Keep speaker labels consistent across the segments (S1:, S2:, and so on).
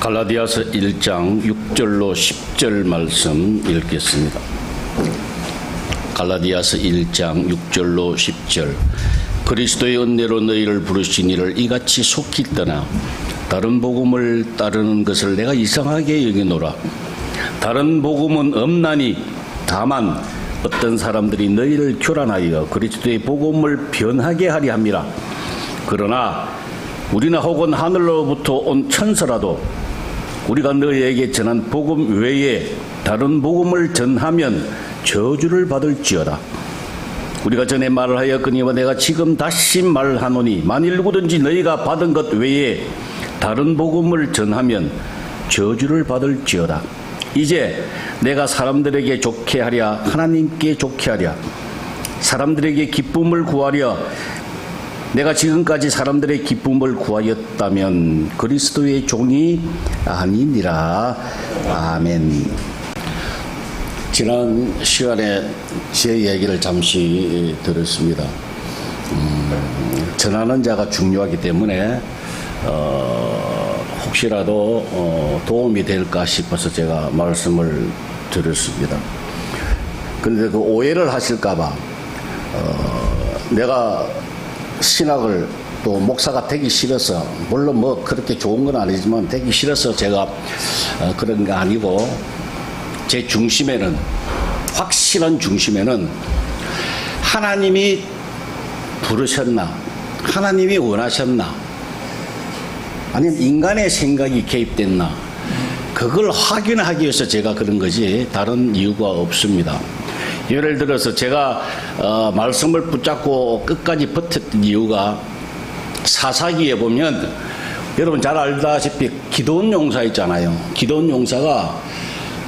S1: 갈라디아서 1장 6절로 10절 말씀 읽겠습니다. 갈라디아서 1장 6절로 10절. 그리스도의 은혜로 너희를 부르신 이를 이같이 속히 떠나 다른 복음을 따르는 것을 내가 이상하게 여기노라. 다른 복음은 없나니 다만 어떤 사람들이 너희를 교란하여 그리스도의 복음을 변하게 하려 함이라. 그러나 우리나 혹은 하늘로부터 온 천사라도 우리가 너희에게 전한 복음 외에 다른 복음을 전하면 저주를 받을지어다. 우리가 전에 말을 하였거니와 내가 지금 다시 말하노니 만일 누구든지 너희가 받은 것 외에 다른 복음을 전하면 저주를 받을지어다. 이제 내가 사람들에게 좋게 하랴 하나님께 좋게 하랴 사람들에게 기쁨을 구하랴 내가 지금까지 사람들의 기쁨을 구하였다면 그리스도의 종이 아니니라. 아멘. 지난 시간에 제 얘기를 잠시 들었습니다. 전하는 자가 중요하기 때문에 혹시라도 도움이 될까 싶어서 제가 말씀을 드렸습니다. 그런데 그 오해를 하실까봐 내가 신학을 또 목사가 되기 싫어서, 물론 뭐 그렇게 좋은 건 아니지만 되기 싫어서 제가 그런 게 아니고, 제 중심에는, 확실한 중심에는 하나님이 부르셨나, 하나님이 원하셨나, 아니면 인간의 생각이 개입됐나, 그걸 확인하기 위해서 제가 그런 거지 다른 이유가 없습니다. 예를 들어서 제가 말씀을 붙잡고 끝까지 버텼던 이유가, 사사기에 보면 여러분 잘 알다시피 기드온 용사 있잖아요. 기드온 용사가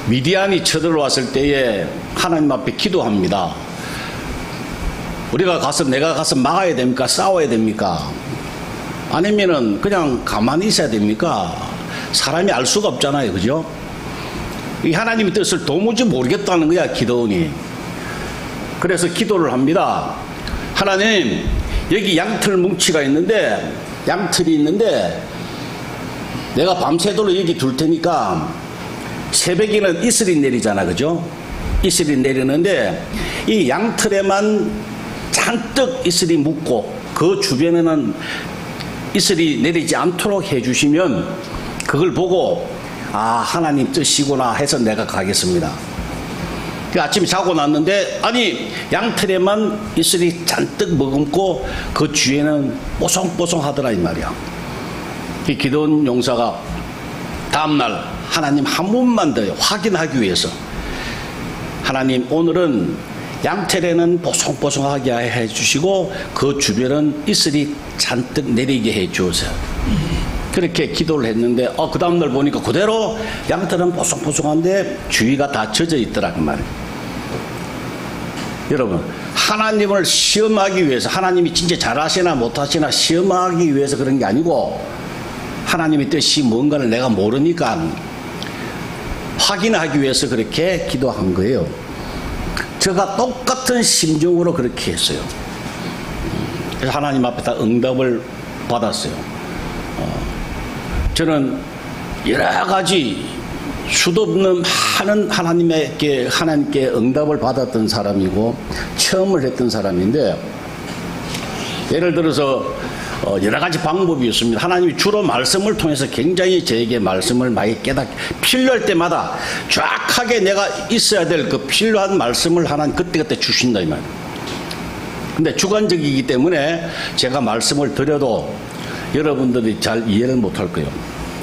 S1: 미디안이 쳐들어왔을 때에 하나님 앞에 기도합니다. 내가 가서 막아야 됩니까? 싸워야 됩니까? 아니면은 그냥 가만히 있어야 됩니까? 사람이 알 수가 없잖아요. 그죠? 이 하나님의 뜻을 도무지 모르겠다는 거야, 기드온이. 그래서 기도를 합니다. 하나님, 여기 양털 뭉치가 있는데, 양털이 있는데 내가 밤새도록 여기 둘 테니까, 새벽에는 이슬이 내리잖아. 그죠? 이슬이 내리는데 이 양털에만 잔뜩 이슬이 묻고 그 주변에는 이슬이 내리지 않도록 해주시면 그걸 보고 하나님 뜻이구나 해서 내가 가겠습니다. 아침에 자고 났는데 양털에만 이슬이 잔뜩 머금고 그 주위에는 뽀송뽀송하더라 이 말이야. 이 기드온 용사가 다음날 하나님 한 번만 더 확인하기 위해서, 하나님 오늘은 양털에는 뽀송뽀송하게 해주시고 그 주변은 이슬이 잔뜩 내리게 해주세요. 그렇게 기도를 했는데 그 다음날 보니까 그대로 양털은 뽀송뽀송한데 주위가 다 젖어 있더라 그 말이에요. 여러분, 하나님을 시험하기 위해서, 하나님이 진짜 잘하시나 못하시나 시험하기 위해서 그런 게 아니고, 하나님의 뜻이 뭔가를 내가 모르니까 확인하기 위해서 그렇게 기도한 거예요. 제가 똑같은 심정으로 그렇게 했어요. 그래서 하나님 앞에 다 응답을 받았어요. 저는 여러 가지 수도 없는 많은 하나님께 응답을 받았던 사람이고 체험을 했던 사람인데, 예를 들어서 여러 가지 방법이 있습니다. 하나님이 주로 말씀을 통해서 굉장히 저에게 말씀을 많이 필요할 때마다 정확하게 내가 있어야 될 그 필요한 말씀을 하나님 그때그때 주신다 이 말이에요. 근데 주관적이기 때문에 제가 말씀을 드려도 여러분들이 잘 이해를 못할 거예요.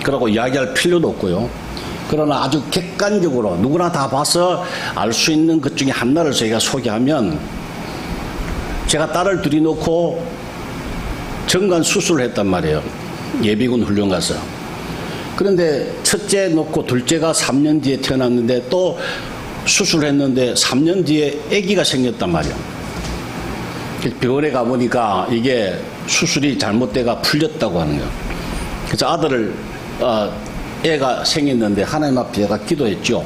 S1: 그러고 이야기할 필요도 없고요. 그러나 아주 객관적으로 누구나 다 봐서 알 수 있는 것 중에 하나를 저희가 소개하면, 제가 딸을 들이놓고 정관 수술을 했단 말이에요. 예비군 훈련 가서. 그런데 첫째 놓고 둘째가 3년 뒤에 태어났는데 또 수술했는데 3년 뒤에 아기가 생겼단 말이에요. 병원에 가보니까 이게 수술이 잘못돼가 풀렸다고 하는 거예요. 그래서 애가 생겼는데 하나님 앞에 제가 기도했죠.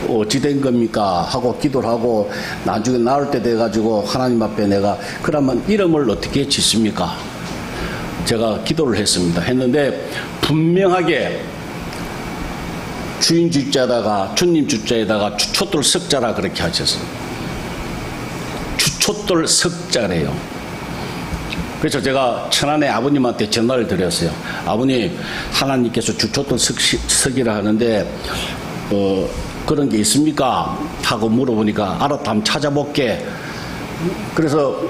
S1: 어찌 된 겁니까? 하고 기도를 하고 나중에 나올 때 돼가지고 하나님 앞에 내가 그러면 이름을 어떻게 짓습니까? 제가 기도를 했습니다. 했는데 분명하게 주인 주자에다가 주님 주자에다가 주촛돌 석자라 그렇게 하셨어요. 주촛돌 석자래요. 그래서 제가 천안의 아버님한테 전화를 드렸어요. 아버님, 하나님께서 주촛돌 석이라 하는데 그런 게 있습니까? 하고 물어보니까 알았다, 한번 찾아볼게. 그래서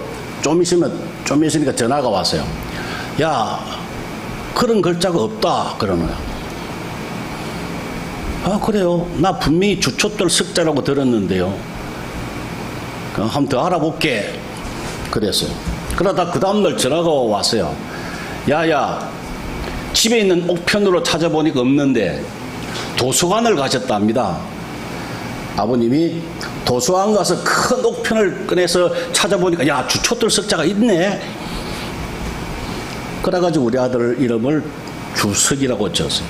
S1: 좀 있으니까 전화가 왔어요. 야, 그런 글자가 없다 그러는 거야. 아, 그래요? 나 분명히 주촛돌 석자라고 들었는데요. 한번 더 알아볼게. 그랬어요. 그러다 그 다음날 전화가 왔어요. 야야, 집에 있는 옥편으로 찾아보니까 없는데 도서관을 가셨답니다. 아버님이 도서관 가서 큰 옥편을 꺼내서 찾아보니까 야, 주촛돌 석자가 있네. 그래가지고 우리 아들 이름을 주석이라고 지었어요.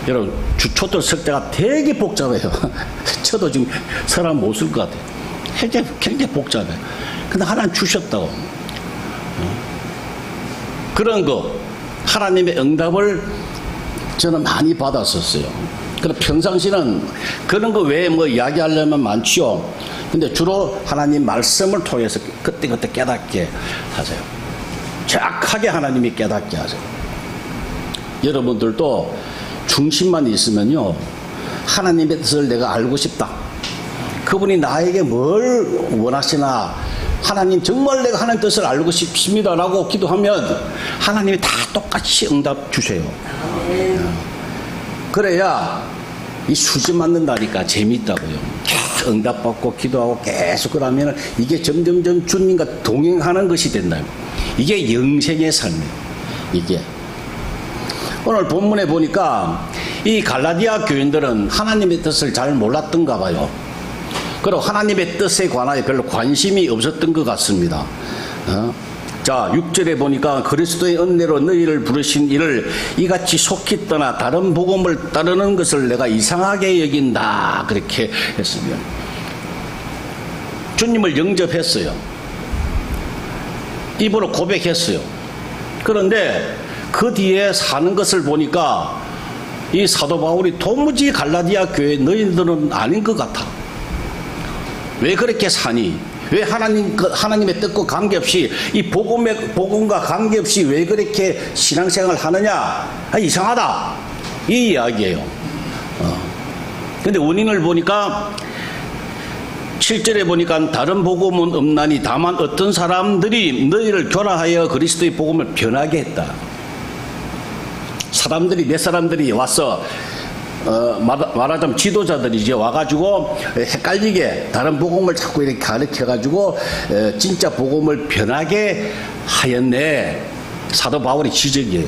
S1: 여러분, 주촛돌 석자가 되게 복잡해요. 저도 지금 사람 못 쓸 것 같아요. 굉장히 복잡해요. 근데 하나님 주셨다고. 그런 거 하나님의 응답을 저는 많이 받았었어요. 그래서 평상시는 그런 거 외에 뭐 이야기하려면 많지요. 근데 주로 하나님 말씀을 통해서 그때그때 깨닫게 하세요. 정확하게 하나님이 깨닫게 하세요. 여러분들도 중심만 있으면요, 하나님의 뜻을 내가 알고 싶다. 그분이 나에게 뭘 원하시나, 하나님 정말 내가 하나님 뜻을 알고 싶습니다라고 기도하면 하나님이 다 똑같이 응답 주세요. 그래야 이 수지 맞는다니까 재밌다고요. 계속 응답받고 기도하고 계속 그러면 이게 점점점 주님과 동행하는 것이 된다. 이게 영생의 삶이에요. 이게 오늘 본문에 보니까 이 갈라디아 교인들은 하나님의 뜻을 잘 몰랐던가 봐요. 그리고 하나님의 뜻에 관하여 별로 관심이 없었던 것 같습니다. 자, 6절에 보니까 그리스도의 은혜로 너희를 부르신 이를 이같이 속히 떠나 다른 복음을 따르는 것을 내가 이상하게 여긴다. 그렇게 했으면 주님을 영접했어요. 입으로 고백했어요. 그런데 그 뒤에 사는 것을 보니까 이 사도 바울이 도무지 갈라디아 교회 너희들은 아닌 것 같아. 왜 그렇게 사니? 왜 하나님의 뜻과 관계없이 이 복음과 관계없이 왜 그렇게 신앙생활을 하느냐? 아, 이상하다. 이 이야기예요. 근데 원인을 보니까 7절에 보니까 다른 복음은 없나니 다만 어떤 사람들이 너희를 교란하여 그리스도의 복음을 변하게 했다. 몇 사람들이 와서 말하자면 지도자들이죠. 와가지고 헷갈리게 다른 복음을 자꾸 이렇게 가르쳐가지고 진짜 복음을 변하게 하였네. 사도 바울의 지적이에요.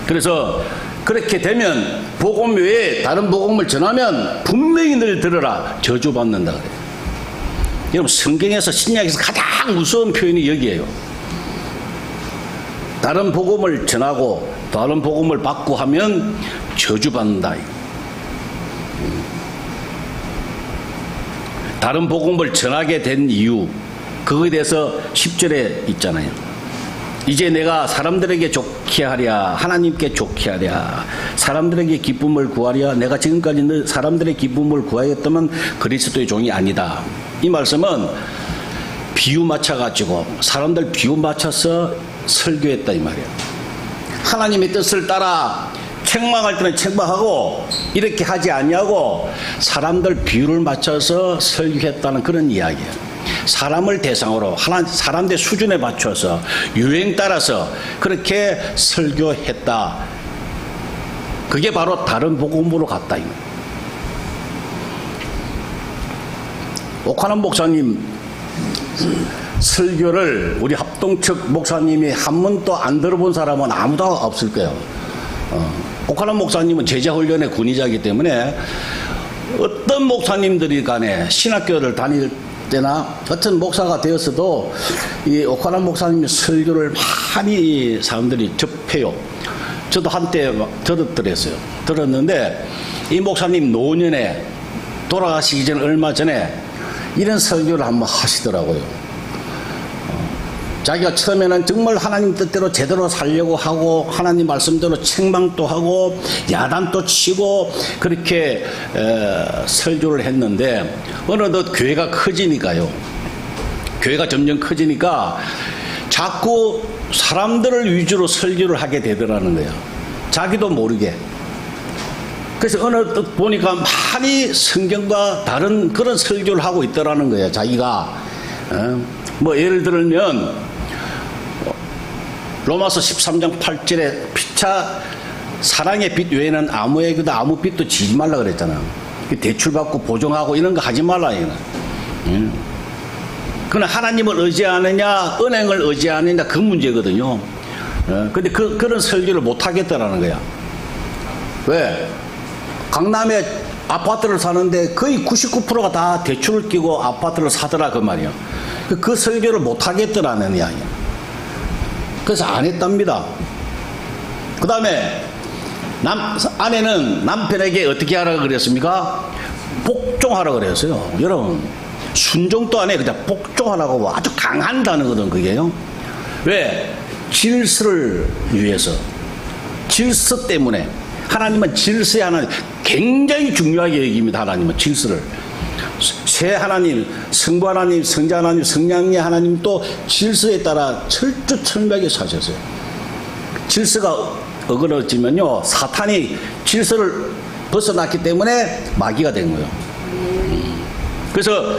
S1: 그래서 그렇게 되면 복음 외에 다른 복음을 전하면 분명히 늘 들으라. 저주받는다 그래요. 여러분, 성경에서 신약에서 가장 무서운 표현이 여기에요. 다른 복음을 전하고 다른 복음을 받고 하면 저주받는다. 다른 복음을 전하게 된 이유, 그거에 대해서 10절에 있잖아요. 이제 내가 사람들에게 좋게 하랴, 하나님께 좋게 하랴, 사람들에게 기쁨을 구하랴. 내가 지금까지 사람들의 기쁨을 구하였다면 그리스도의 종이 아니다. 이 말씀은 비유 맞춰가지고 사람들 비유 맞춰서 설교했다 이 말이에요. 하나님의 뜻을 따라 책망할 때는 책망하고 이렇게 하지 아니하고 사람들 비유를 맞춰서 설교했다는 그런 이야기예요. 사람을 대상으로 사람들 수준에 맞춰서 유행 따라서 그렇게 설교했다. 그게 바로 다른 복음으로 갔다. 오카남 목사님 설교를 우리 합동측 목사님이 한 번도 안 들어본 사람은 아무도 없을 거예요. 오카남 목사님은 제자훈련의 군의자이기 때문에 어떤 목사님들이 간에 신학교를 다닐 때나 어떤 목사가 되었어도 이 오카남 목사님의 설교를 많이 사람들이 접해요. 저도 한때 들었는데 이 목사님 노년에 돌아가시기 전 얼마 전에 이런 설교를 한번 하시더라고요. 자기가 처음에는 정말 하나님 뜻대로 제대로 살려고 하고 하나님 말씀대로 책망도 하고 야단도 치고 그렇게 설교를 했는데 어느덧 교회가 커지니까요. 교회가 점점 커지니까 자꾸 사람들을 위주로 설교를 하게 되더라는 거예요. 자기도 모르게. 그래서 어느덧 보니까 많이 성경과 다른 그런 설교를 하고 있더라는 거예요. 자기가. 뭐 예를 들면 로마서 13장 8절에 피차 사랑의 빛 외에는 아무에게도 아무 빛도 지지 말라 그랬잖아. 대출받고 보증하고 이런 거 하지 말라. 그러나 하나님을 의지하느냐 은행을 의지하느냐 그 문제거든요. 근데 그런 설교를 못 하겠다라는 거야. 왜? 강남에 아파트를 사는데 거의 99%가 다 대출을 끼고 아파트를 사더라 그 말이야. 그 설교를 못 하겠더라는 이야기야. 그래서 안 했답니다. 그 다음에 아내는 남편에게 어떻게 하라고 그랬습니까? 복종하라고 그랬어요. 여러분 순종도 안 해. 그냥 복종하라고 아주 강한 단어거든 그게요. 왜? 질서를 위해서. 질서 때문에. 하나님은 질서의 하나님 굉장히 중요하게 여깁니다. 하나님은 질서를. 새 하나님, 성부 하나님, 성자 하나님, 성령의 하나님 또 질서에 따라 철두철미하게 사셨어요. 질서가 어그러지면요 사탄이 질서를 벗어났기 때문에 마귀가 된 거예요. 그래서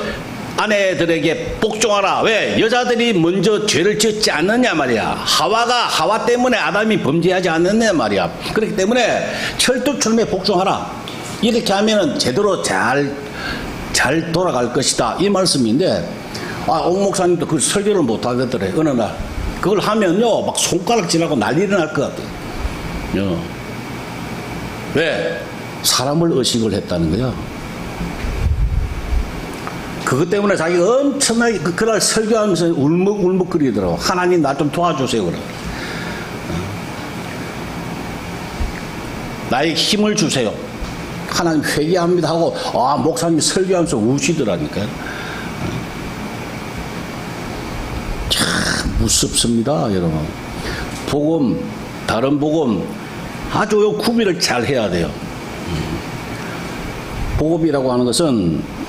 S1: 아내들에게 복종하라. 왜? 여자들이 먼저 죄를 지었지 않느냐 말이야. 하와 때문에 아담이 범죄하지 않느냐 말이야. 그렇기 때문에 철두철미에 복종하라. 이렇게 하면은 제대로 잘 돌아갈 것이다. 이 말씀인데, 옥 목사님도 그 설교를 못 하겠더래. 어느 날. 그걸 하면요, 막 손가락질하고 난리가 날 것 같아요. 왜? 사람을 의식을 했다는 거야. 그것 때문에 자기가 엄청나게 그날 설교하면서 울먹울먹거리더라고. 하나님 나 좀 도와주세요. 그래. 나에게 힘을 주세요. 하나님 회개합니다 하고 목사님이 설교하면서 우시더라니까요. 참 무섭습니다 여러분. 복음 다른 복음 아주 구비를 잘 해야 돼요. 복음이라고 하는 것은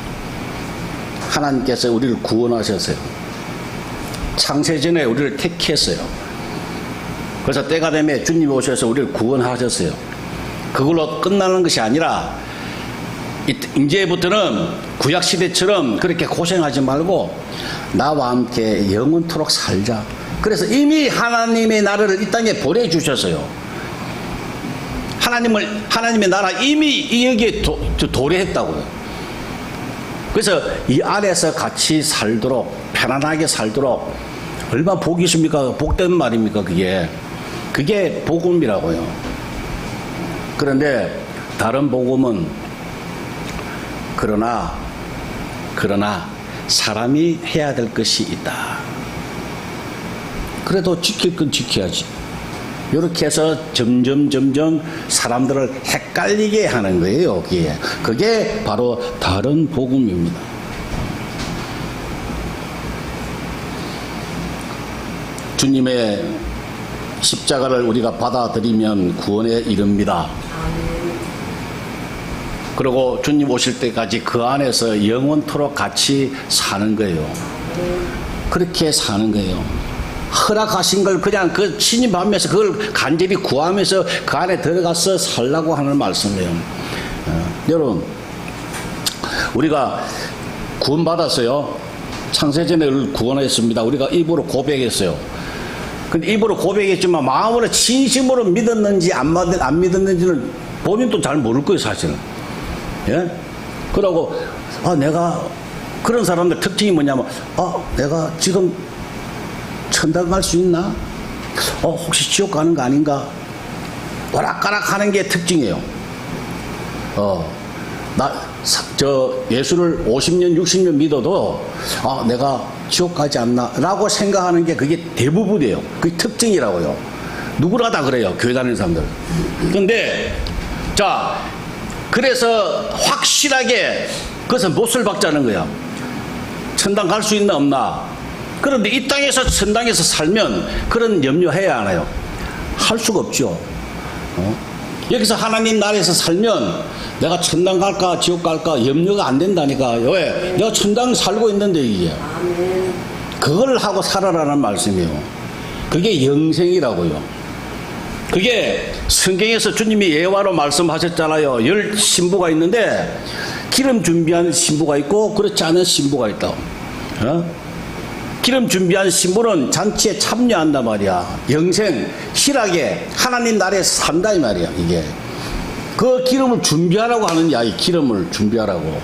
S1: 하나님께서 우리를 구원하셨어요. 창세전에 우리를 택했어요. 그래서 때가 되면 주님이 오셔서 우리를 구원하셨어요. 그걸로 끝나는 것이 아니라 이제부터는 구약시대처럼 그렇게 고생하지 말고 나와 함께 영원토록 살자. 그래서 이미 하나님의 나라를 이 땅에 보내주셨어요. 하나님의 나라 이미 여기에 도래했다고요. 그래서 이 안에서 같이 살도록 편안하게 살도록 얼마나 복이 있습니까? 복된 말입니까? 그게 복음이라고요. 그런데 다른 복음은 그러나 사람이 해야 될 것이 있다. 그래도 지킬 건 지켜야지. 이렇게 해서 점점 사람들을 헷갈리게 하는 거예요. 그게 바로 다른 복음입니다. 주님의 십자가를 우리가 받아들이면 구원에 이릅니다. 그리고 주님 오실 때까지 그 안에서 영원토록 같이 사는 거예요. 그렇게 사는 거예요. 허락하신 걸 그냥 그 신임하면서 그걸 간절히 구하면서 그 안에 들어가서 살라고 하는 말씀이에요. 여러분 우리가 구원받았어요. 창세전에 구원했습니다. 우리가 입으로 고백했어요. 근데 입으로 고백했지만 마음으로 진심으로 믿었는지 안 믿었는지는 본인도 잘 모를 거예요 사실은. 예? 그러고 내가 그런 사람들 특징이 뭐냐면 내가 지금 천당 갈 수 있나? 혹시 지옥 가는 거 아닌가? 오락가락 하는 게 특징이에요. 예수를 50년 60년 믿어도 내가 지옥 가지 않나 라고 생각하는 게 그게 대부분이에요. 그게 특징이라고요. 누구나 다 그래요. 교회 다니는 사람들. 근데 그래서 확실하게 그것은 못을 박자는 거야. 천당 갈 수 있나 없나? 그런데 이 땅에서 천당에서 살면 그런 염려해야 하나요? 할 수가 없죠. 여기서 하나님 나라에서 살면 내가 천당 갈까 지옥 갈까 염려가 안 된다니까. 왜? 내가 천당 살고 있는데 이게. 그걸 하고 살아라는 말씀이에요. 그게 영생이라고요. 그게 성경에서 주님이 예화로 말씀하셨잖아요. 10 신부가 있는데 기름 준비한 신부가 있고 그렇지 않은 신부가 있다고. 기름 준비한 신부는 잔치에 참여한단 말이야. 영생, 희락에 하나님 나라에서 산다 이 말이야. 이게 그 기름을 준비하라고 하는 이야. 이 기름을 준비하라고.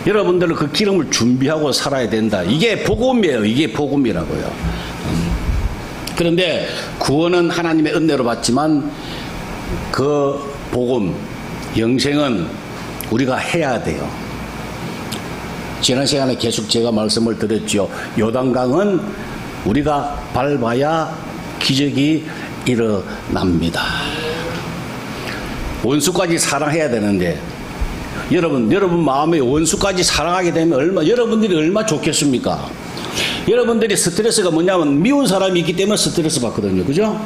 S1: 여러분들은 그 기름을 준비하고 살아야 된다. 이게 복음이에요. 이게 복음이라고요. 그런데 구원은 하나님의 은혜로 받지만 그 복음, 영생은 우리가 해야 돼요. 지난 시간에 계속 제가 말씀을 드렸죠. 요단강은 우리가 밟아야 기적이 일어납니다. 원수까지 사랑해야 되는데 여러분 마음에 원수까지 사랑하게 되면 여러분들이 얼마나 좋겠습니까? 여러분들이 스트레스가 뭐냐면 미운 사람이 있기 때문에 스트레스 받거든요. 그죠?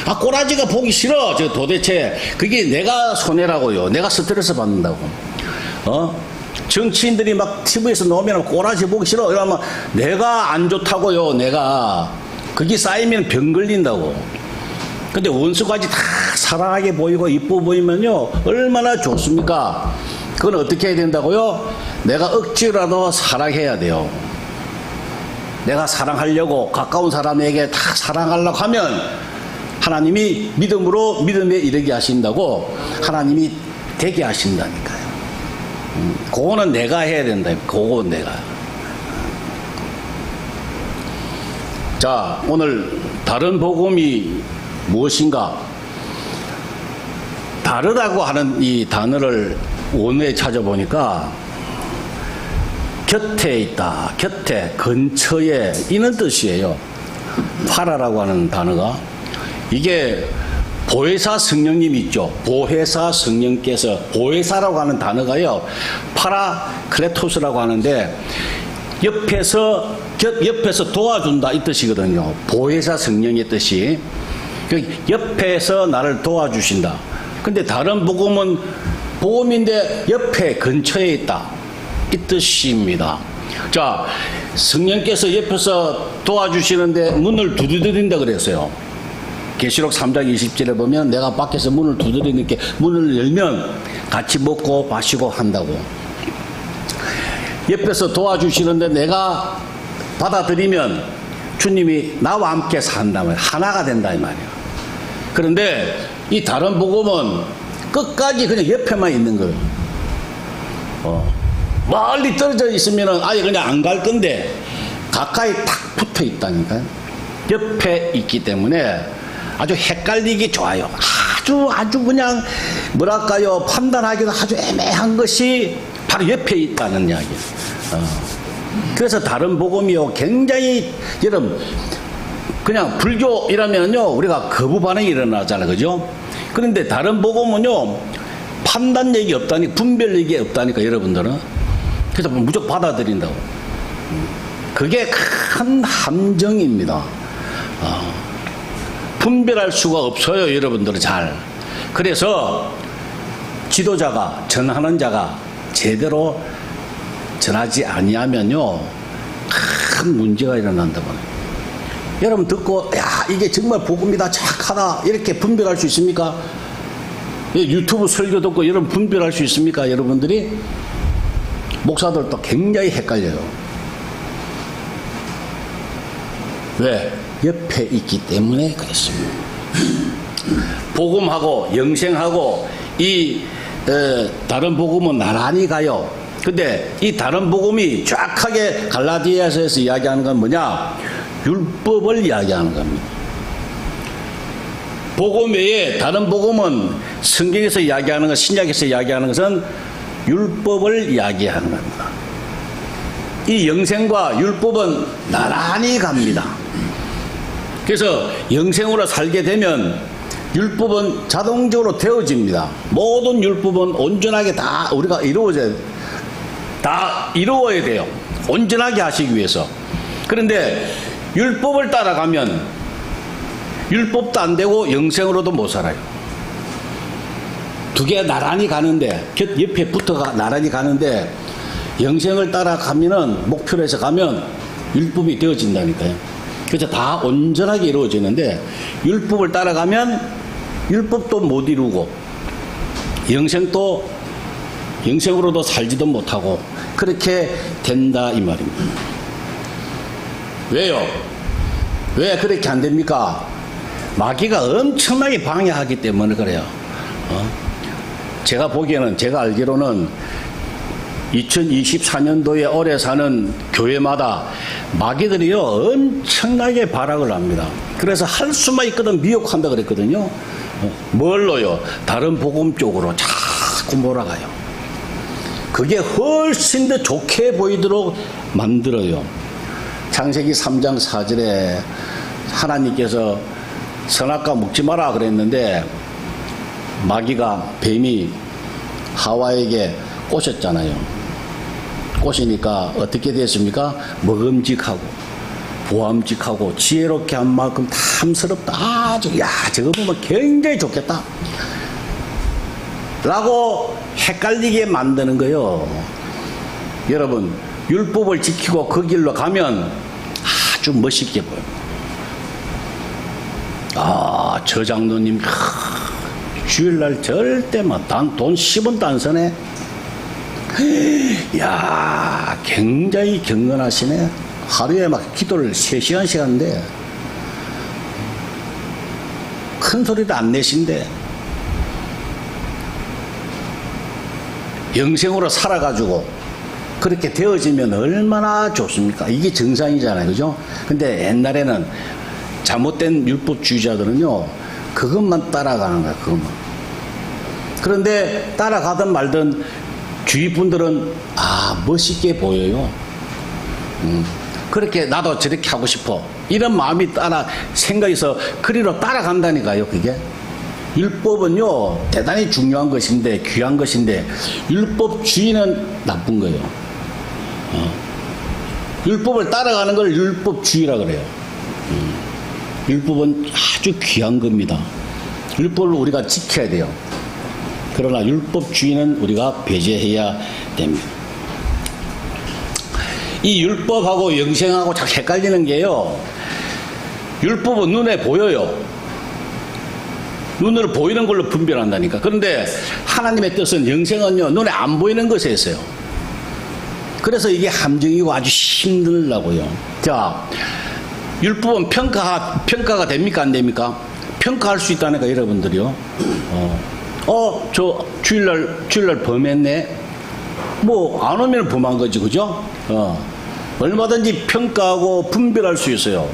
S1: 아, 꼬라지가 보기 싫어. 저 도대체 그게 내가 손해라고요. 내가 스트레스 받는다고. 정치인들이 막 TV에서 나오면 꼬라지 보기 싫어. 이러면 내가 안 좋다고요. 내가. 그게 쌓이면 병 걸린다고. 근데 원수까지 다 사랑하게 보이고 이뻐 보이면요. 얼마나 좋습니까? 그건 어떻게 해야 된다고요? 내가 억지로라도 사랑해야 돼요. 내가 사랑하려고 가까운 사람에게 다 사랑하려고 하면 하나님이 믿음에 이르게 하신다고 하나님이 되게 하신다니까요. 그거는 내가 해야 된다. 그거는 내가. 자, 오늘 다른 복음이 무엇인가? 다르다고 하는 이 단어를 원어에 찾아보니까 곁에 있다, 곁에, 근처에 이런 뜻이에요. 파라라고 하는 단어가. 이게 보혜사 성령님 있죠. 보혜사 성령께서 보혜사라고 하는 단어가요. 파라클레토스라고 하는데 옆에서 도와준다 이 뜻이거든요. 보혜사 성령의 뜻이. 옆에서 나를 도와주신다. 근데 다른 복음은 복음인데 옆에 근처에 있다. 이 뜻입니다. 자, 성령께서 옆에서 도와주시는데 문을 두드린다 그랬어요. 계시록 3장 20절에 보면 내가 밖에서 문을 두드리니까 문을 열면 같이 먹고 마시고 한다고. 옆에서 도와주시는데 내가 받아들이면 주님이 나와 함께 산다 말이야. 하나가 된다 이 말이야. 그런데 이 다른 복음은 끝까지 그냥 옆에만 있는 거예요. 멀리 떨어져 있으면 아예 그냥 안 갈 건데 가까이 탁 붙어 있다니까요. 옆에 있기 때문에 아주 헷갈리기 좋아요. 아주 그냥 뭐랄까요, 판단하기도 아주 애매한 것이 바로 옆에 있다는 이야기예요. 그래서 다른 복음이요 굉장히 여러분 그냥 불교이라면요 우리가 거부 반응이 일어나잖아요. 그죠? 그런데 다른 복음은요 판단력이 없다니까, 분별력이 없다니까 여러분들은. 그래서 무조건 받아들인다고. 그게 큰 함정입니다. 분별할 수가 없어요 여러분들은 잘. 그래서 지도자가, 전하는 자가 제대로 전하지 아니하면요 큰 문제가 일어난다고. 여러분 듣고 야 이게 정말 복음이다, 착하다 이렇게 분별할 수 있습니까? 유튜브 설교 듣고 여러분 분별할 수 있습니까? 여러분들이? 목사들도 굉장히 헷갈려요. 왜? 옆에 있기 때문에 그렇습니다. 복음하고 영생하고 이 다른 복음은 나란히 가요. 근데 이 다른 복음이 쫙하게 갈라디아서에서 이야기하는 건 뭐냐? 율법을 이야기하는 겁니다. 복음 외에 다른 복음은 성경에서 이야기하는 것, 신약에서 이야기하는 것은 율법을 이야기하는 겁니다. 이 영생과 율법은 나란히 갑니다. 그래서 영생으로 살게 되면 율법은 자동적으로 되어집니다. 모든 율법은 온전하게 다 우리가 다 이루어야 돼요. 온전하게 하시기 위해서. 그런데 율법을 따라가면 율법도 안 되고 영생으로도 못 살아요. 두 개가 나란히 가는데, 옆에 붙어가 나란히 가는데, 영생을 따라가면은, 목표로 해서 가면 율법이 되어진다니까요. 그래서 다 온전하게 이루어지는데, 율법을 따라가면 율법도 못 이루고, 영생으로도 살지도 못하고, 그렇게 된다, 이 말입니다. 왜요? 왜 그렇게 안 됩니까? 마귀가 엄청나게 방해하기 때문에 그래요. 제가 보기에는, 제가 알기로는 2024년도에 오래 사는 교회마다 마귀들이요 엄청나게 발악을 합니다. 그래서 할 수만 있거든 미혹한다 그랬거든요. 뭘로요? 다른 복음 쪽으로 자꾸 몰아가요. 그게 훨씬 더 좋게 보이도록 만들어요. 창세기 3장 4절에 하나님께서 선악과 먹지 마라 그랬는데, 마귀가, 뱀이 하와에게 꼬셨잖아요. 꼬시니까 어떻게 됐습니까? 먹음직하고 보암직하고 지혜롭게 한 만큼 탐스럽다. 아주, 야, 저거 보면 굉장히 좋겠다 라고 헷갈리게 만드는 거예요. 여러분, 율법을 지키고 그 길로 가면 아주 멋있게 보여요. 아, 저 장로님 주일날 절대 막 돈 10원도 안 써네. 야, 굉장히 경건하시네. 하루에 막 기도를 3시간씩 하는데, 큰 소리도 안 내신데, 영생으로 살아가지고 그렇게 되어지면 얼마나 좋습니까? 이게 정상이잖아요. 그죠? 근데 옛날에는 잘못된 율법주의자들은요, 그것만 따라가는 거야, 그것만. 그런데 따라가든 말든 주위 분들은, 아, 멋있게 보여요. 그렇게 나도 저렇게 하고 싶어. 이런 마음이 생각해서 그리로 따라간다니까요, 그게. 율법은요, 대단히 중요한 것인데, 귀한 것인데, 율법주의는 나쁜 거예요. 율법을 따라가는 걸 율법주의라 그래요. 율법은 아주 귀한 겁니다. 율법을 우리가 지켜야 돼요. 그러나 율법주의는 우리가 배제해야 됩니다. 이 율법하고 영생하고 자꾸 헷갈리는 게요, 율법은 눈에 보여요. 눈으로 보이는 걸로 분별한다니까. 그런데 하나님의 뜻은, 영생은요, 눈에 안 보이는 것에 있어요. 그래서 이게 함정이고 아주 힘들라고요. 자, 율법은 평가가 됩니까? 안 됩니까? 평가할 수 있다니까, 여러분들이요. 저 주일날 범했네? 뭐, 안 오면 범한 거지, 그죠? 얼마든지 평가하고 분별할 수 있어요.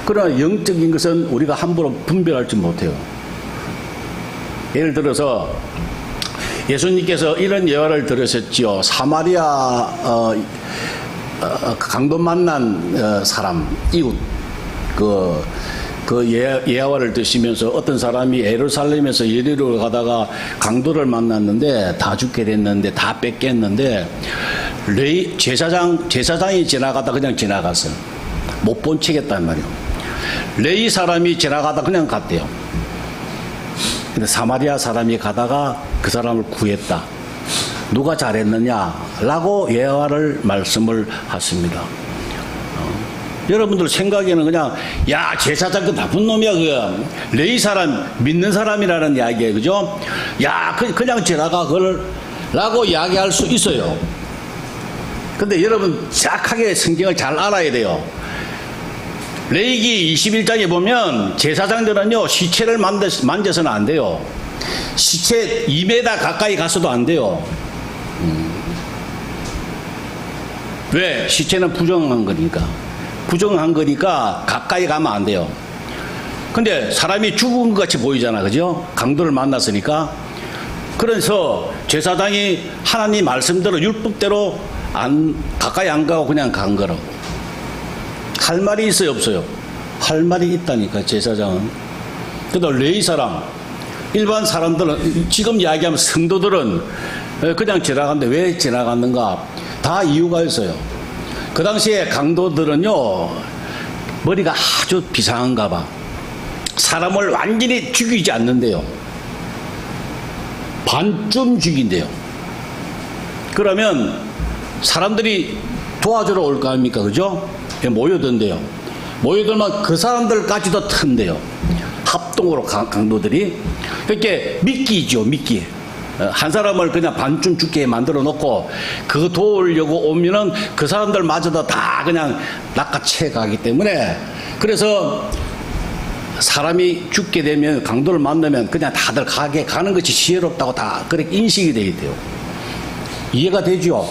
S1: 그러나 영적인 것은 우리가 함부로 분별하지 못해요. 예를 들어서, 예수님께서 이런 예화를 들으셨지요. 사마리아, 강도 만난 사람, 이웃, 그 예화를 드시면서 어떤 사람이 예루살렘에서 여리고로 가다가 강도를 만났는데 다 죽게 됐는데, 다 뺏겼는데, 제사장이 지나가다 그냥 지나갔어요. 못 본 척했단 말이에요. 레위 사람이 지나가다 그냥 갔대요. 근데 사마리아 사람이 가다가 그 사람을 구했다. 누가 잘했느냐라고 예화를 말씀을 하십니다. 여러분들 생각에는 그냥, 야, 제사장 그 나쁜 놈이야, 그 레위 사람 믿는 사람이라는 이야기예요, 그죠? 야, 그냥 지나가 그걸 라고 이야기할 수 있어요. 근데 여러분 정확하게 성경을 잘 알아야 돼요. 레위기 21장에 보면 제사장들은요, 시체를 만져서는 안 돼요. 시체 2m 가까이 가서도 안 돼요. 왜? 시체는 부정한 거니까. 부정한 거니까 가까이 가면 안 돼요. 근데 사람이 죽은 것 같이 보이잖아, 그죠? 강도를 만났으니까. 그래서 제사장이 하나님 말씀대로 율법대로 가까이 안 가고 그냥 간 거라고. 할 말이 있어요, 없어요? 할 말이 있다니까, 제사장은. 그래도 레위 사람, 일반 사람들은, 지금 이야기하면 성도들은 그냥 지나갔는데 왜 지나갔는가? 다 이유가 있어요. 그 당시에 강도들은요, 머리가 아주 비상한가 봐. 사람을 완전히 죽이지 않는데요. 반쯤 죽인대요. 그러면 사람들이 도와주러 올 거 아닙니까? 그죠? 모여든대요. 모여들면 그 사람들까지도 튼대요. 합동으로 강도들이. 그렇게 미끼죠, 미끼. 한 사람을 그냥 반쯤 죽게 만들어 놓고 그거 도우려고 오면은 그 사람들마저도 다 그냥 낚아채 가기 때문에, 그래서 사람이 죽게 되면 강도를 만나면 그냥 다들 가는 것이 지혜롭다고 다 그렇게 인식이 돼야 돼요. 이해가 되죠?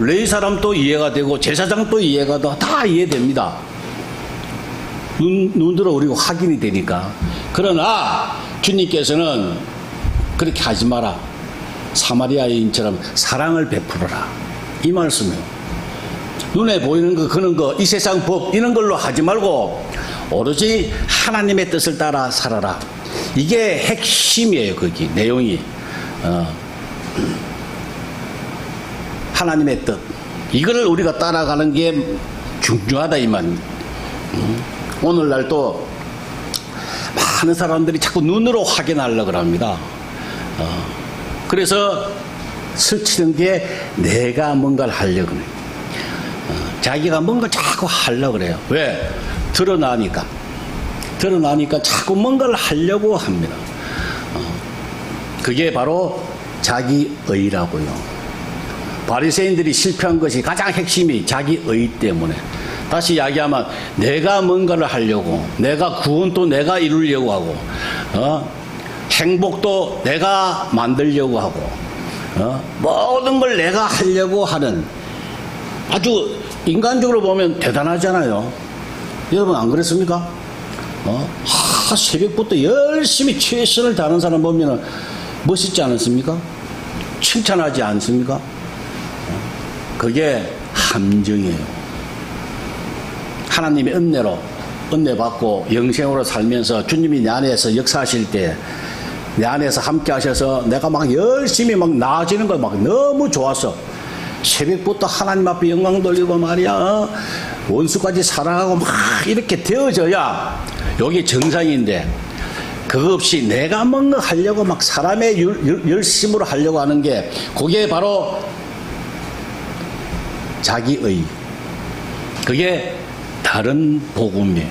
S1: 레위 사람도 이해가 되고 제사장도 이해가 돼, 다 이해됩니다. 눈으로 우리가 확인이 되니까. 그러나 주님께서는 그렇게 하지 마라. 사마리아인처럼 사랑을 베풀어라. 이 말씀이에요. 눈에 보이는 거, 그런 거, 이 세상 법, 이런 걸로 하지 말고 오로지 하나님의 뜻을 따라 살아라. 이게 핵심이에요, 거기, 내용이. 하나님의 뜻. 이거를 우리가 따라가는 게 중요하다, 이 말입니다. 오늘날 또 많은 사람들이 자꾸 눈으로 확인하려고 합니다. 그래서 설치는 게 내가 뭔가를 하려고 해요. 자기가 뭔가 자꾸 하려고 그래요. 왜? 드러나니까 자꾸 뭔가를 하려고 합니다. 그게 바로 자기의라고요. 바리새인들이 실패한 것이 가장 핵심이 자기의 때문에. 다시 이야기하면 내가 뭔가를 하려고, 내가 구원도 내가 이루려고 하고, 행복도 내가 만들려고 하고, 모든 걸 내가 하려고 하는, 아주 인간적으로 보면 대단하잖아요. 여러분 안 그랬습니까? 새벽부터 열심히 최선을 다하는 사람 보면 멋있지 않습니까? 칭찬하지 않습니까? 그게 함정이에요. 하나님의 은혜로, 은혜 받고 영생으로 살면서 주님이 내 안에서 역사하실 때 내 안에서 함께 하셔서 내가 막 열심히 막 나아지는 걸 막 너무 좋아서 새벽부터 하나님 앞에 영광 돌리고 말이야, 원수까지 사랑하고 막 이렇게 되어져야 여기 정상인데, 그거 없이 내가 뭔가 하려고 막 사람의 열심으로 하려고 하는 게, 그게 바로 자기의, 그게 다른 복음이에요.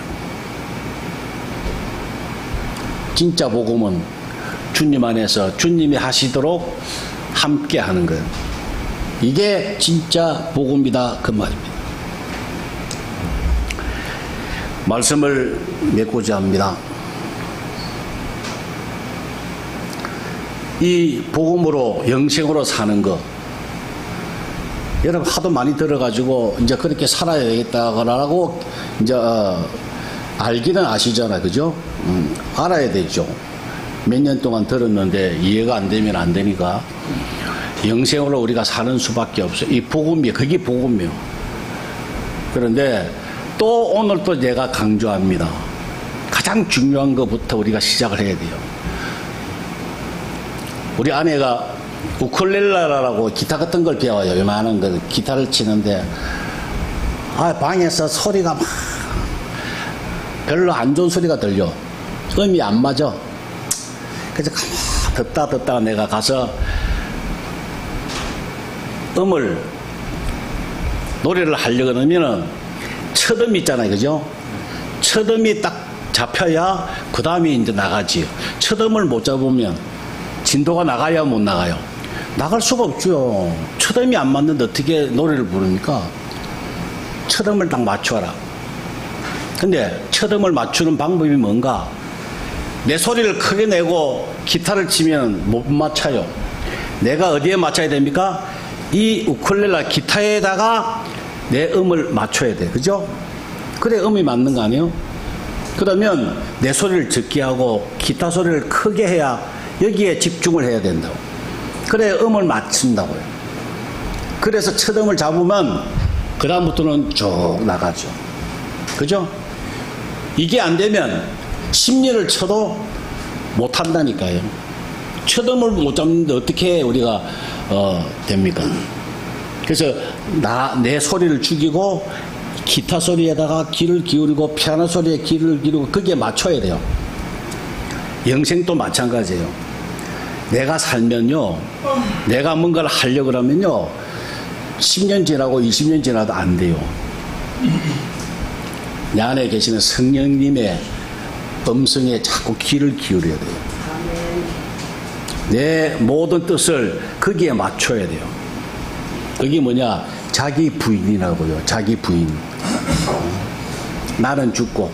S1: 진짜 복음은 주님 안에서 주님이 하시도록 함께 하는 거예요. 이게 진짜 복음이다, 그 말입니다. 말씀을 맺고자 합니다. 이 복음으로 영생으로 사는 거, 여러분 하도 많이 들어가지고 이제 그렇게 살아야 되겠다고 이제 알기는 아시잖아요, 그죠? 알아야 되죠. 몇 년 동안 들었는데 이해가 안 되면 안 되니까 영생으로 우리가 사는 수밖에 없어요. 이 복음이, 그게 복음이에요. 그런데 또 오늘 또 제가 강조합니다. 가장 중요한 것부터 우리가 시작을 해야 돼요. 우리 아내가 우쿨렐레라고 기타 같은 걸 배워요. 요만한 거 기타를 치는데, 방에서 소리가 막 별로 안 좋은 소리가 들려. 음이 안 맞아. 그래서 가만 듣다가 내가 가서 노래를 하려고 하면은 첫음이 있잖아요, 그죠? 첫음이 딱 잡혀야 그 다음에 이제 나가지. 첫음을 못 잡으면 진도가 나가야 못 나가요. 나갈 수가 없죠. 첫음이 안 맞는데 어떻게 노래를 부릅니까? 첫음을 딱 맞춰라. 근데 첫음을 맞추는 방법이 뭔가? 내 소리를 크게 내고 기타를 치면 못 맞춰요. 내가 어디에 맞춰야 됩니까? 이 우쿨렐레 기타에다가 내 음을 맞춰야 돼. 그죠? 그래 음이 맞는 거 아니에요? 그러면 내 소리를 적게 하고 기타 소리를 크게 해야 여기에 집중을 해야 된다고. 그래 음을 맞춘다고요. 그래서 첫음을 잡으면 그 다음부터는 쭉 나가죠. 그죠? 이게 안 되면 심리를 쳐도 못 한다니까요. 첫음을 못 잡는데 어떻게 우리가 됩니까? 그래서 내 소리를 죽이고 기타 소리에다가 귀를 기울이고 피아노 소리에 귀를 기울이고 거기에 맞춰야 돼요. 영생도 마찬가지예요. 내가 살면요, 내가 뭔가를 하려고 그러면요, 10년 지나고 20년 지나도 안 돼요. 내 안에 계시는 성령님의 음성에 자꾸 귀를 기울여야 돼요. 내 모든 뜻을 거기에 맞춰야 돼요. 그게 뭐냐? 자기 부인이라고요. 자기 부인. 나는 죽고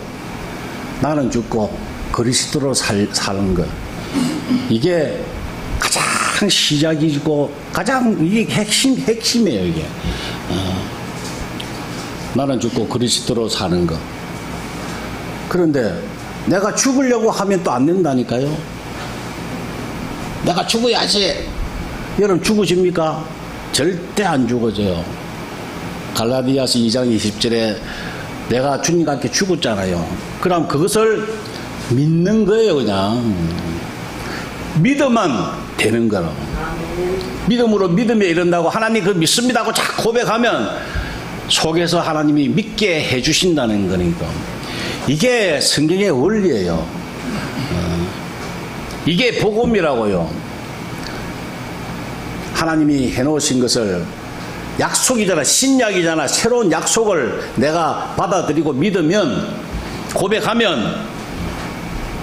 S1: 그리스도로 사는 것. 이게 가장 시작이고 가장 이게 핵심이에요. 이게. 나는 죽고 그리스도로 사는 것. 그런데 내가 죽으려고 하면 또 안 된다니까요. 내가 죽어야지. 여러분 죽으십니까? 절대 안 죽어져요. 갈라디아서 2장 20절에 내가 주님과 함께 죽었잖아요. 그럼 그것을 믿는 거예요. 그냥 믿으면 되는 거라고. 믿음으로 믿음에 이른다고 하나님 그 믿습니다 하고 자꾸 고백하면 속에서 하나님이 믿게 해주신다는 거니까. 이게 성경의 원리예요. 이게 복음이라고요. 하나님이 해놓으신 것을 약속이잖아, 신약이잖아. 새로운 약속을 내가 받아들이고 믿으면, 고백하면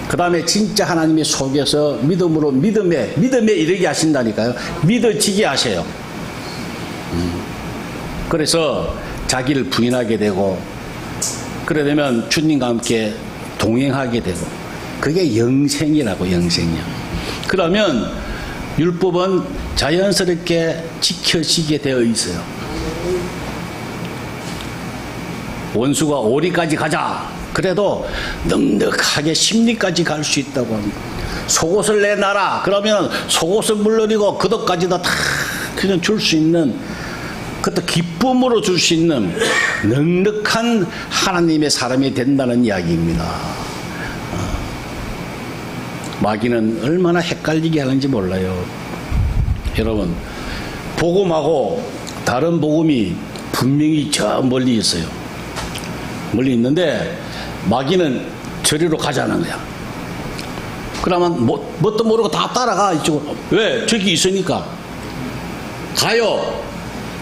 S1: 그 다음에 진짜 하나님의 속에서 믿음으로 믿음에 이르게 하신다니까요. 믿어지게 하세요. 그래서 자기를 부인하게 되고, 그래 되면 주님과 함께 동행하게 되고, 그게 영생이라고. 영생이야. 그러면 율법은 자연스럽게 지켜지게 되어 있어요. 원수가 오리까지 가자. 그래도 넉넉하게 심리까지 갈 수 있다고 합니다. 속옷을 내놔라. 그러면 속옷을 물러리고 그것까지도 다 그냥 줄 수 있는, 그것도 기쁨으로 줄 수 있는 넉넉한 하나님의 사람이 된다는 이야기입니다. 마귀는 얼마나 헷갈리게 하는지 몰라요. 여러분, 복음하고 다른 복음이 분명히 저 멀리 있어요. 멀리 있는데 마귀는 저리로 가자는 거야. 그러면 뭣도 모르고 다 따라가. 이쪽으로. 왜? 저기 있으니까 가요.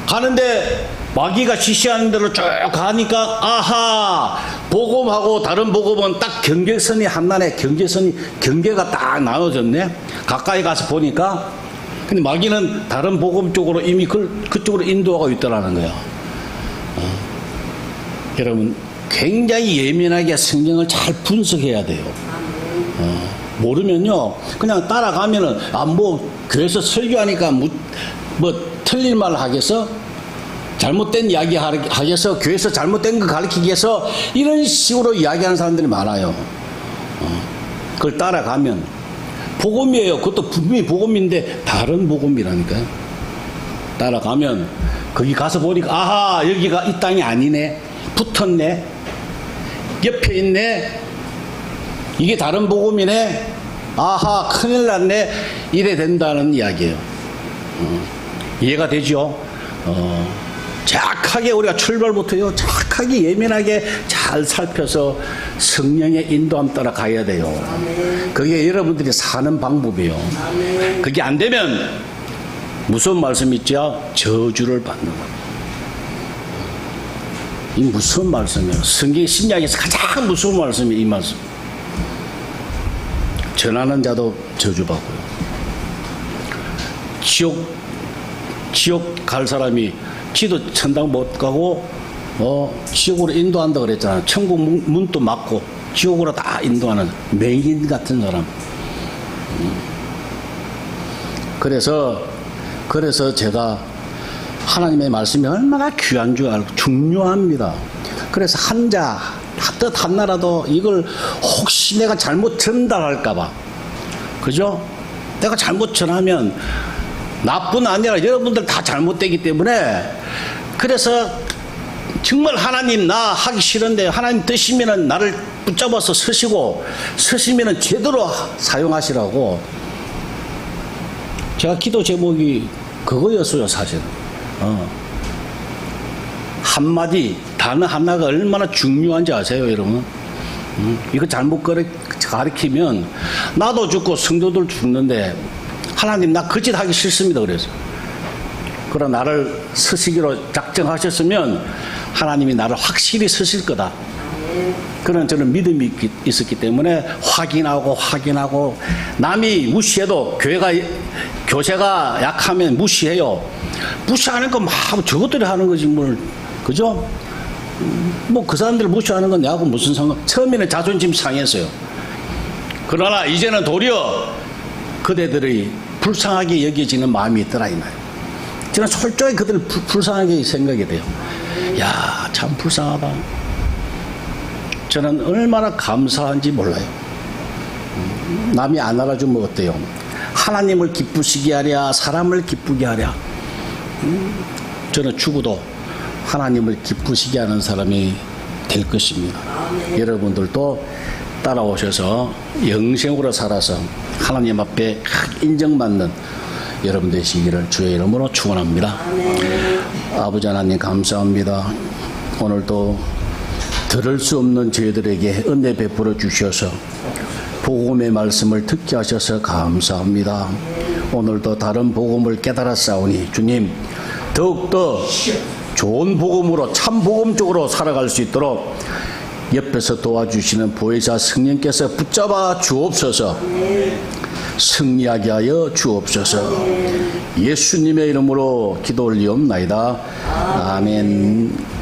S1: 가는데 마귀가 지시하는 대로 쭉 가니까, 아하, 복음하고 다른 복음은 딱 경계선이 한단에 경계가 딱 나눠졌네. 가까이 가서 보니까. 근데 마귀는 다른 복음 쪽으로 이미 그쪽으로 인도하고 있더라는 거야. 여러분, 굉장히 예민하게 성경을 잘 분석해야 돼요. 모르면요, 그냥 따라가면은, 교회에서 설교하니까 뭐 틀린 말 하겠어? 잘못된 이야기 하겠어? 교회에서 잘못된 거 가르치기 위해서 이런 식으로 이야기하는 사람들이 많아요. 그걸 따라가면 복음이에요. 그것도 분명히 복음인데 다른 복음이라니까요. 따라가면 거기 가서 보니까, 아하, 여기가 이 땅이 아니네. 붙었네. 옆에 있네. 이게 다른 복음이네. 아하, 큰일 났네. 이래 된다는 이야기예요. 이해가 되죠? 정확하게 우리가 출발부터요, 정확하게 예민하게 잘 살펴서 성령의 인도함 따라 가야 돼요. 그게 여러분들이 사는 방법이에요. 그게 안 되면 무슨 말씀이 있죠? 저주를 받는 거예요. 이 무슨 말씀이에요? 성경 신약에서 가장 무서운 말씀이 이 말씀. 전하는 자도 저주받고요. 지옥 갈 사람이 지도 천당 못 가고 지옥으로 인도한다 그랬잖아요. 천국 문도 막고 지옥으로 다 인도하는 맹인 같은 사람. 그래서 제가 하나님의 말씀이 얼마나 귀한 줄 알고 중요합니다. 그래서 뜻 하나라도 이걸 혹시 내가 잘못 전달할까봐, 그죠? 내가 잘못 전하면 나뿐 아니라 여러분들 다 잘못되기 때문에, 그래서 정말 하나님 나 하기 싫은데 하나님 뜻이면은 나를 붙잡아서 서시면은 제대로 사용하시라고. 제가 기도 제목이 그거였어요, 사실은. 한마디, 단어 하나가 얼마나 중요한지 아세요, 여러분? 이거 잘못 가르치면 나도 죽고 성도들 죽는데 하나님 나 그 짓 하기 싫습니다. 그래서. 그러나 나를 쓰시기로 작정하셨으면 하나님이 나를 확실히 쓰실 거다. 그런 저는 믿음이 있었기 때문에 확인하고 남이 무시해도 교세가 약하면 무시해요. 무시하는 건 막 저것들이 하는 거지 뭘. 그죠? 뭐 그 사람들 무시하는 건 내하고 무슨 상관. 처음에는 자존심 상했어요. 그러나 이제는 도리어 그대들이 불쌍하게 여겨지는 마음이 있더라 이 말. 저는 솔직히 그들을 불쌍하게 생각이 돼요. 야, 참 불쌍하다. 저는 얼마나 감사한지 몰라요. 남이 안 알아주면 어때요? 하나님을 기쁘시게 하랴, 사람을 기쁘게 하랴. 저는 죽어도 하나님을 기쁘시게 하는 사람이 될 것입니다. 여러분들도 따라오셔서 영생으로 살아서 하나님 앞에 인정받는 여러분 되시기를 주의 이름으로 축원합니다. 아버지 하나님 감사합니다. 오늘도 들을 수 없는 저희들에게 은혜 베풀어 주셔서 복음의 말씀을 듣게 하셔서 감사합니다. 오늘도 다른 복음을 깨달았사오니 주님 더욱더 좋은 복음으로 참 복음적으로 살아갈 수 있도록 옆에서 도와주시는 보혜사 성령께서 붙잡아 주옵소서. 승리하게 하여 주옵소서. 예수님의 이름으로 기도 올리옵나이다. 아멘.